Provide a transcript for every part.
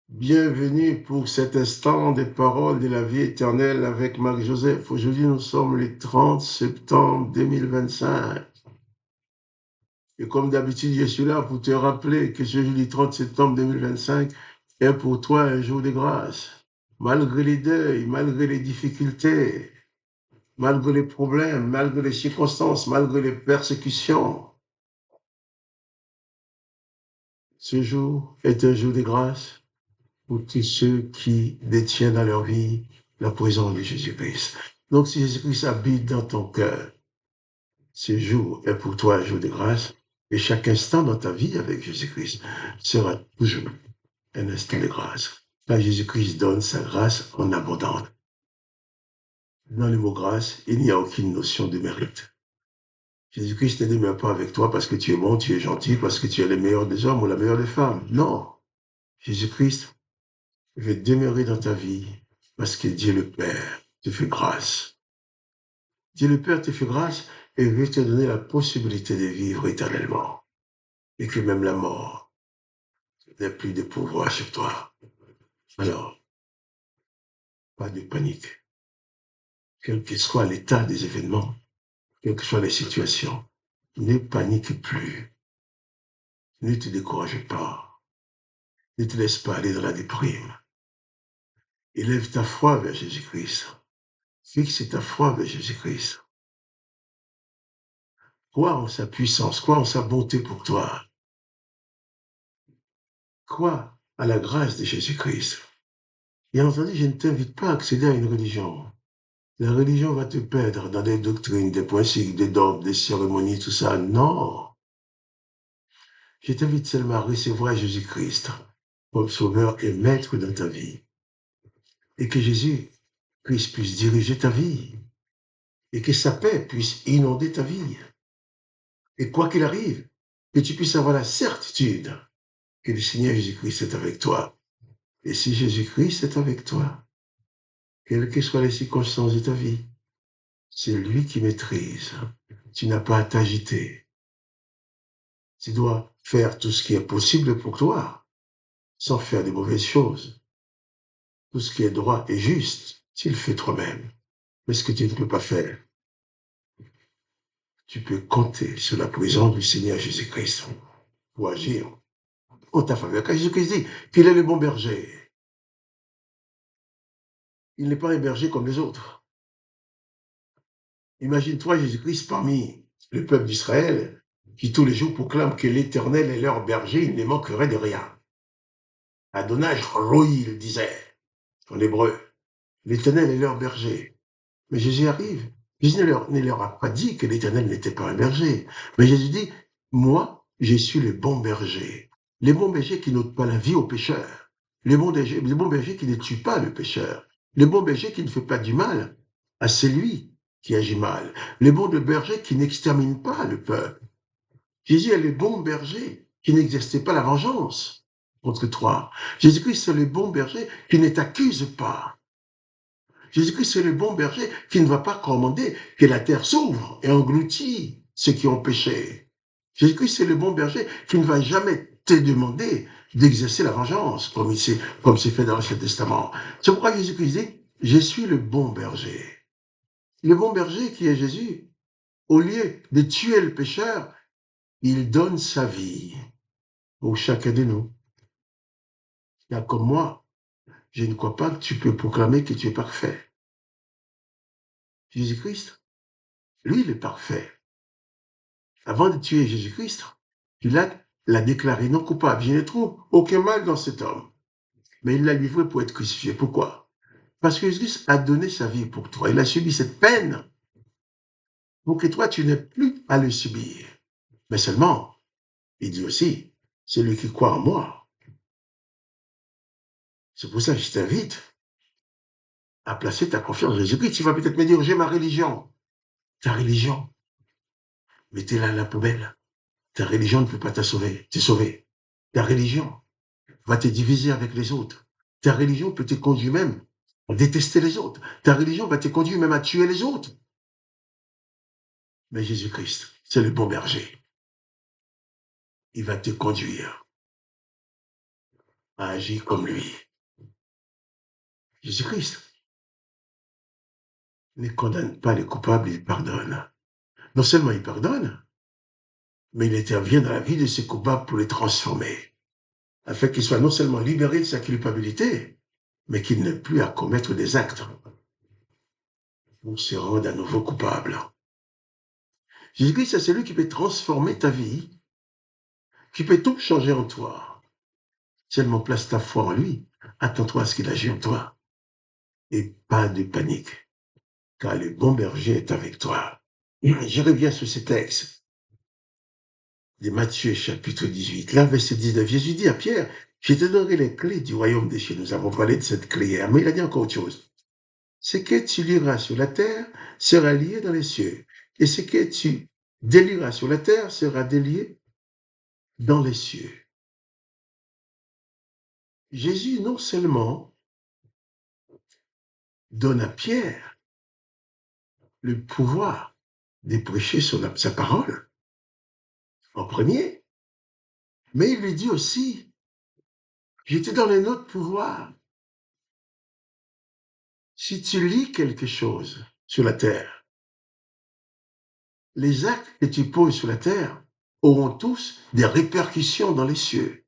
Bienvenue pour cet instant des paroles de la vie éternelle avec Marc-Joseph. Aujourd'hui, nous sommes le 30 septembre 2025. Et comme d'habitude, je suis là pour te rappeler que ce jeudi 30 septembre 2025 est pour toi un jour de grâce. Malgré les deuils, malgré les difficultés, malgré les problèmes, malgré les circonstances, malgré les persécutions, ce jour est un jour de grâce pour tous ceux qui détiennent dans leur vie la présence de Jésus-Christ. Donc, si Jésus-Christ habite dans ton cœur, ce jour est pour toi un jour de grâce, et chaque instant dans ta vie avec Jésus-Christ sera toujours un instant de grâce. Car Jésus-Christ donne sa grâce en abondance. Dans le mot grâce, il n'y a aucune notion de mérite. Jésus-Christ ne demeure pas avec toi parce que tu es bon, tu es gentil, parce que tu es le meilleur des hommes ou la meilleure des femmes. Non. Jésus-Christ veut demeurer dans ta vie parce que Dieu le Père te fait grâce. Dieu le Père te fait grâce et veut te donner la possibilité de vivre éternellement. Et que même la mort n'ait plus de pouvoir sur toi. Alors, pas de panique. Quel que soit l'état des événements, quelles que soient les situations, ne panique plus. Ne te décourage pas. Ne te laisse pas aller dans la déprime. Élève ta foi vers Jésus-Christ. Fixe ta foi vers Jésus-Christ. Crois en sa puissance, crois en sa bonté pour toi. Crois à la grâce de Jésus-Christ. Bien entendu, je ne t'invite pas à accéder à une religion. La religion va te perdre dans des doctrines, des principes, des dogmes, des cérémonies, tout ça. Non. Je t'invite seulement à recevoir Jésus-Christ comme sauveur et maître dans ta vie. Et que Jésus-Christ puisse diriger ta vie. Et que sa paix puisse inonder ta vie. Et quoi qu'il arrive, que tu puisses avoir la certitude que le Seigneur Jésus-Christ est avec toi. Et si Jésus-Christ est avec toi, quelles que soient les circonstances de ta vie, c'est lui qui maîtrise. Tu n'as pas à t'agiter. Tu dois faire tout ce qui est possible pour toi, sans faire de mauvaises choses. Tout ce qui est droit et juste, tu le fais toi-même. Mais ce que tu ne peux pas faire, tu peux compter sur la présence du Seigneur Jésus-Christ pour agir en ta faveur. Car Jésus-Christ dit qu'il est le bon berger. Il n'est pas un berger comme les autres. Imagine-toi Jésus-Christ parmi le peuple d'Israël qui tous les jours proclame que l'Éternel est leur berger, il ne manquerait de rien. Adonai Roi, il disait en hébreu, l'Éternel est leur berger. Mais Jésus arrive. Jésus ne leur a pas dit que l'Éternel n'était pas un berger. Mais Jésus dit, moi, je suis le bon berger. Le bon berger qui n'ôte pas la vie au pécheur. Le bon berger qui ne tue pas le pécheur. Le bon berger qui ne fait pas du mal à celui qui agit mal. Le bon berger qui n'extermine pas le peuple. Jésus est le bon berger qui n'exerçait pas la vengeance contre toi. Jésus-Christ est le bon berger qui ne t'accuse pas. Jésus-Christ est le bon berger qui ne va pas commander que la terre s'ouvre et engloutit ceux qui ont péché. Jésus-Christ est le bon berger qui ne va jamais te demander d'exercer la vengeance comme c'est fait dans l'Ancien Testament. C'est pourquoi Jésus-Christ dit, je suis le bon berger. Le bon berger qui est Jésus, au lieu de tuer le pécheur, il donne sa vie pour chacun de nous. Car comme moi, je ne crois pas que tu peux proclamer que tu es parfait. Jésus-Christ, lui, il est parfait. Avant de tuer Jésus-Christ, Pilate l'a déclaré non coupable. Je ne trouve aucun mal dans cet homme. Mais il l'a livré pour être crucifié. Pourquoi? Parce que Jésus a donné sa vie pour toi. Il a subi cette peine pour que toi, tu n'aies plus à le subir. Mais seulement, il dit aussi, celui qui croit en moi. C'est pour ça que je t'invite à placer ta confiance en Jésus-Christ. Tu vas peut-être me dire, j'ai ma religion. Ta religion, mettez-la à la poubelle. Ta religion ne peut pas te sauver. Ta religion va te diviser avec les autres. Ta religion peut te conduire même à détester les autres. Ta religion va te conduire même à tuer les autres. Mais Jésus-Christ, c'est le bon berger. Il va te conduire a agi comme lui. Jésus-Christ ne condamne pas les coupables, il pardonne. Non seulement il pardonne, mais il intervient dans la vie de ces coupables pour les transformer, afin qu'ils soient non seulement libérés de sa culpabilité, mais qu'ils n'aient plus à commettre des actes pour se rendre à nouveau coupables. Jésus-Christ, c'est celui qui peut transformer ta vie, qui peut tout changer en toi. Seulement place ta foi en lui, attends-toi à ce qu'il agisse en toi, et pas de panique, car le bon berger est avec toi. Je reviens sur ces textes de Matthieu chapitre 18, là, verset 19. Jésus dit à Pierre, je te donnerai les clés du royaume des cieux. Nous avons parlé de cette clé hier, mais il a dit encore autre chose. Ce que tu lieras sur la terre sera lié dans les cieux, et ce que tu délieras sur la terre sera délié dans les cieux. Jésus non seulement donne à Pierre le pouvoir de prêcher sa parole en premier, mais il lui dit aussi, je te donne un autre pouvoir. Si tu lis quelque chose sur la terre, les actes que tu poses sur la terre auront tous des répercussions dans les cieux.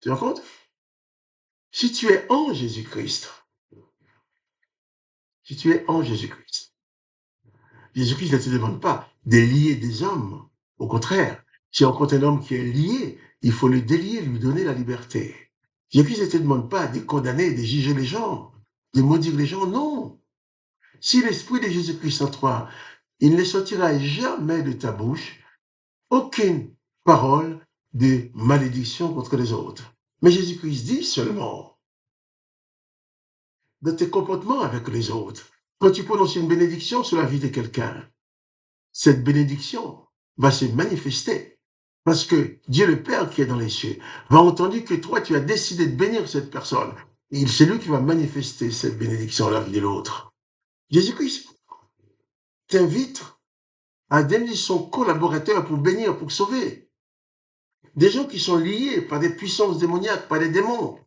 Tu te rends compte? Si tu es en Jésus-Christ, si tu es en Jésus-Christ, Jésus-Christ ne te demande pas de lier des hommes. Au contraire, si on rencontre un homme qui est lié, il faut le délier, lui donner la liberté. Jésus-Christ ne te demande pas de condamner, de juger les gens, de maudire les gens, non. Si l'Esprit de Jésus-Christ en toi, il ne sortira jamais de ta bouche aucune parole de malédiction contre les autres. Mais Jésus-Christ dit seulement, dans tes comportements avec les autres, quand tu prononces une bénédiction sur la vie de quelqu'un, cette bénédiction va se manifester parce que Dieu le Père qui est dans les cieux va entendre que toi, tu as décidé de bénir cette personne. C'est lui qui va manifester cette bénédiction dans la vie de l'autre. Jésus-Christ t'invite à devenir son collaborateur pour bénir, pour sauver. Des gens qui sont liés par des puissances démoniaques, par des démons,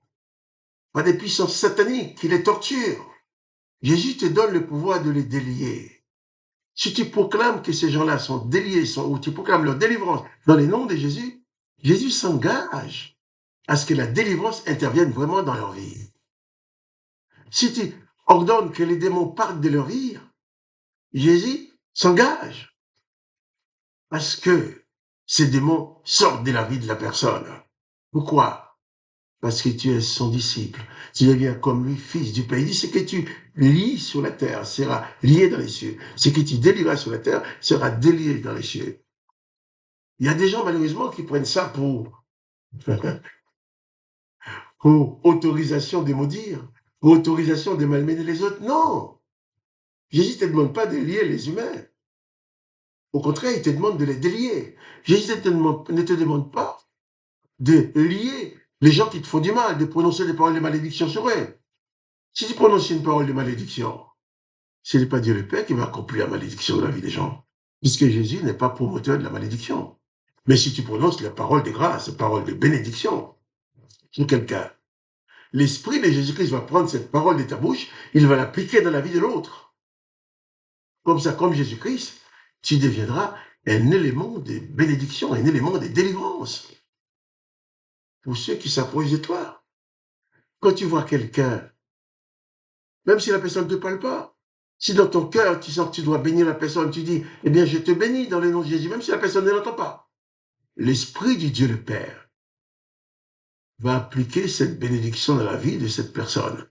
par des puissances sataniques qui les torturent. Jésus te donne le pouvoir de les délier. Si tu proclames que ces gens-là sont déliés, ou tu proclames leur délivrance dans les noms de Jésus, Jésus s'engage à ce que la délivrance intervienne vraiment dans leur vie. Si tu ordonnes que les démons partent de leur vie, Jésus s'engage à ce que ces démons sortent de la vie de la personne. Pourquoi? Parce que tu es son disciple. Tu deviens comme lui, fils du pays. Il dit, ce que tu lis sur la terre sera lié dans les cieux. Ce que tu délieras sur la terre sera délié dans les cieux. Il y a des gens, malheureusement, qui prennent ça pour autorisation de maudire, pour autorisation de malmener les autres. Non! Jésus ne te demande pas de lier les humains. Au contraire, il te demande de les délier. Jésus ne te demande pas de lier les gens qui te font du mal, de prononcer des paroles de malédiction sur eux. Si tu prononces une parole de malédiction, ce n'est pas Dieu le Père qui va accomplir la malédiction dans la vie des gens, puisque Jésus n'est pas promoteur de la malédiction. Mais si tu prononces la parole de grâce, la parole de bénédiction sur quelqu'un, l'Esprit de Jésus-Christ va prendre cette parole de ta bouche, il va l'appliquer dans la vie de l'autre. Comme ça, comme Jésus-Christ, tu deviendras un élément de bénédiction, un élément de délivrance pour ceux qui s'approchent de toi. Quand tu vois quelqu'un, même si la personne ne te parle pas, si dans ton cœur, tu sens que tu dois bénir la personne, tu dis, eh bien, je te bénis dans le nom de Jésus, même si la personne ne l'entend pas. L'Esprit du Dieu le Père va appliquer cette bénédiction dans la vie de cette personne.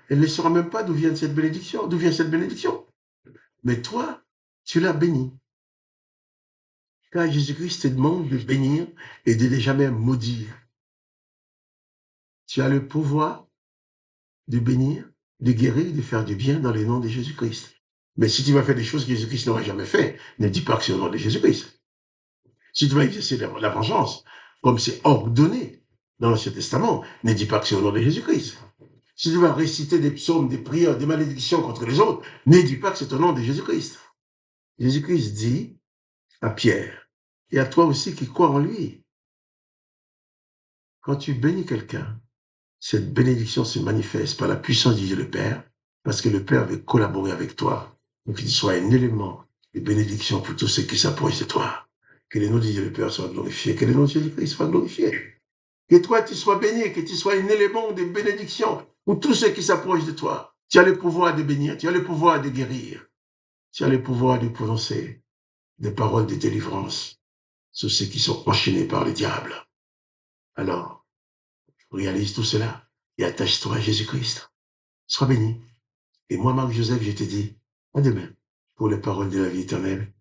Elle ne saura même pas d'où vient cette bénédiction, Mais toi, tu l'as béni. Car Jésus-Christ te demande de bénir et de ne jamais maudire. Tu as le pouvoir de bénir, de guérir, de faire du bien dans le nom de Jésus-Christ. Mais si tu vas faire des choses que Jésus-Christ n'aurait jamais fait, ne dis pas que c'est au nom de Jésus-Christ. Si tu vas exercer la vengeance, comme c'est ordonné dans l'Ancien Testament, ne dis pas que c'est au nom de Jésus-Christ. Si tu vas réciter des psaumes, des prières, des malédictions contre les autres, ne dis pas que c'est au nom de Jésus-Christ. Jésus-Christ dit à Pierre, et à toi aussi qui crois en lui, Quand tu bénis quelqu'un, cette bénédiction se manifeste par la puissance du Dieu le Père, parce que le Père veut collaborer avec toi, pour qu'il soit un élément de bénédiction pour tous ceux qui s'approchent de toi. Que le nom du Dieu le Père soit glorifié, que le nom de Jésus-Christ soit glorifié. Que toi, tu sois béni, que tu sois un élément de bénédiction pour tous ceux qui s'approchent de toi. Tu as le pouvoir de bénir, tu as le pouvoir de guérir, tu as le pouvoir de prononcer des paroles de délivrance sur ceux qui sont enchaînés par le diable. Alors, réalise tout cela et attache-toi à Jésus-Christ. Sois béni. Et moi, Marc-Joseph, je te dis à demain pour les paroles de la vie éternelle.